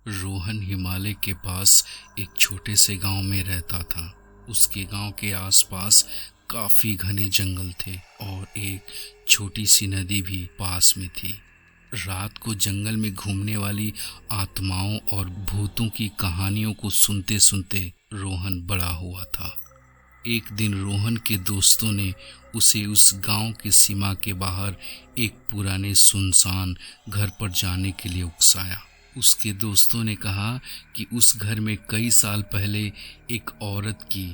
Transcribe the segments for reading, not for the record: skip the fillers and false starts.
रोहन हिमालय के पास एक छोटे से गांव में रहता था। उसके गांव के आसपास काफी घने जंगल थे और एक छोटी सी नदी भी पास में थी। रात को जंगल में घूमने वाली आत्माओं और भूतों की कहानियों को सुनते सुनते रोहन बड़ा हुआ था। एक दिन रोहन के दोस्तों ने उसे उस गांव की सीमा के बाहर एक पुराने सुनसान घर पर जाने के लिए उकसाया। उसके दोस्तों ने कहा कि उस घर में कई साल पहले एक औरत की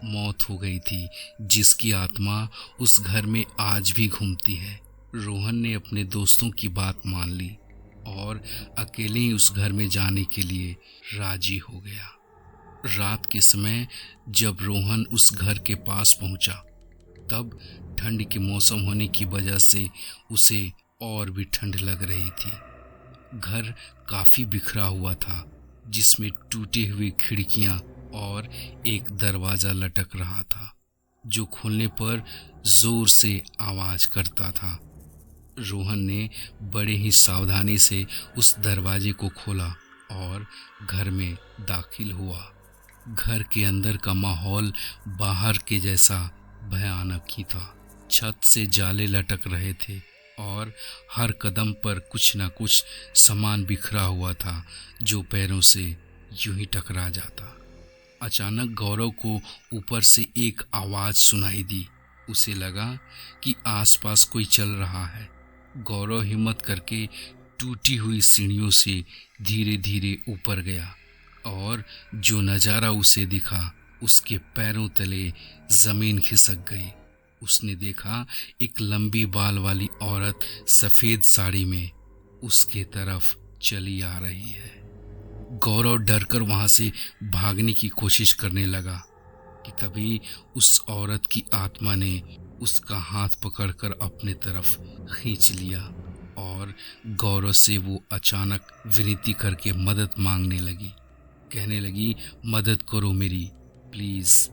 मौत हो गई थी, जिसकी आत्मा उस घर में आज भी घूमती है। रोहन ने अपने दोस्तों की बात मान ली और अकेले ही उस घर में जाने के लिए राजी हो गया। रात के समय जब रोहन उस घर के पास पहुंचा, तब ठंड के मौसम होने की वजह से उसे और भी ठंड लग रही थी। घर काफी बिखरा हुआ था, जिसमें टूटी हुई खिड़कियां और एक दरवाजा लटक रहा था, जो खोलने पर जोर से आवाज करता था। रोहन ने बड़े ही सावधानी से उस दरवाजे को खोला और घर में दाखिल हुआ। घर के अंदर का माहौल बाहर के जैसा भयानक ही था। छत से जाले लटक रहे थे और हर कदम पर कुछ न कुछ सामान बिखरा हुआ था, जो पैरों से यूं ही टकरा जाता। अचानक गौरव को ऊपर से एक आवाज सुनाई दी। उसे लगा कि आसपास कोई चल रहा है। गौरव हिम्मत करके टूटी हुई सीढ़ियों से धीरे धीरे ऊपर गया और जो नज़ारा उसे दिखा, उसके पैरों तले जमीन खिसक गई। उसने देखा एक लंबी बाल वाली औरत सफेद साड़ी में उसके तरफ चली आ रही है। गौरव डरकर वहां से भागने की कोशिश करने लगा कि तभी उस औरत की आत्मा ने उसका हाथ पकड़कर अपने तरफ खींच लिया और गौरव से वो अचानक विनती करके मदद मांगने लगी। कहने लगी, मदद करो मेरी, प्लीज।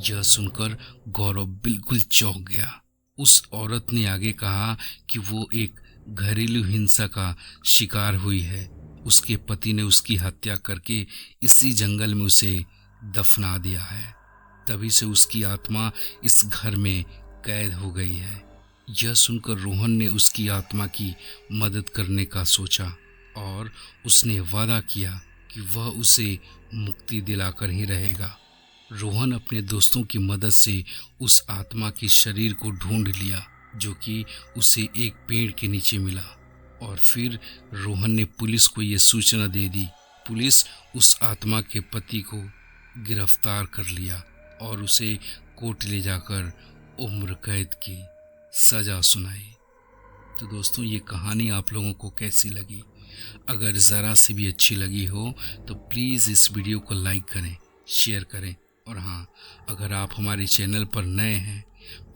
यह सुनकर गौरव बिल्कुल चौंक गया। उस औरत ने आगे कहा कि वो एक घरेलू हिंसा का शिकार हुई है। उसके पति ने उसकी हत्या करके इसी जंगल में उसे दफना दिया है। तभी से उसकी आत्मा इस घर में कैद हो गई है। यह सुनकर रोहन ने उसकी आत्मा की मदद करने का सोचा और उसने वादा किया कि वह उसे मुक्ति दिलाकर ही रहेगा। रोहन अपने दोस्तों की मदद से उस आत्मा के शरीर को ढूंढ लिया, जो कि उसे एक पेड़ के नीचे मिला, और फिर रोहन ने पुलिस को यह सूचना दे दी। पुलिस उस आत्मा के पति को गिरफ्तार कर लिया और उसे कोर्ट ले जाकर उम्र कैद की सजा सुनाई। तो दोस्तों, ये कहानी आप लोगों को कैसी लगी? अगर ज़रा सी भी अच्छी लगी हो तो प्लीज़ इस वीडियो को लाइक करें, शेयर करें, और हाँ, अगर आप हमारे चैनल पर नए हैं,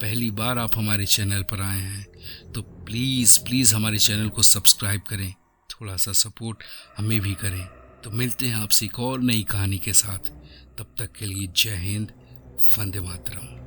पहली बार आप हमारे चैनल पर आए हैं, तो प्लीज़ हमारे चैनल को सब्सक्राइब करें। थोड़ा सा सपोर्ट हमें भी करें। तो मिलते हैं आपसे एक और नई कहानी के साथ। तब तक के लिए जय हिंद, वंदे मातरम।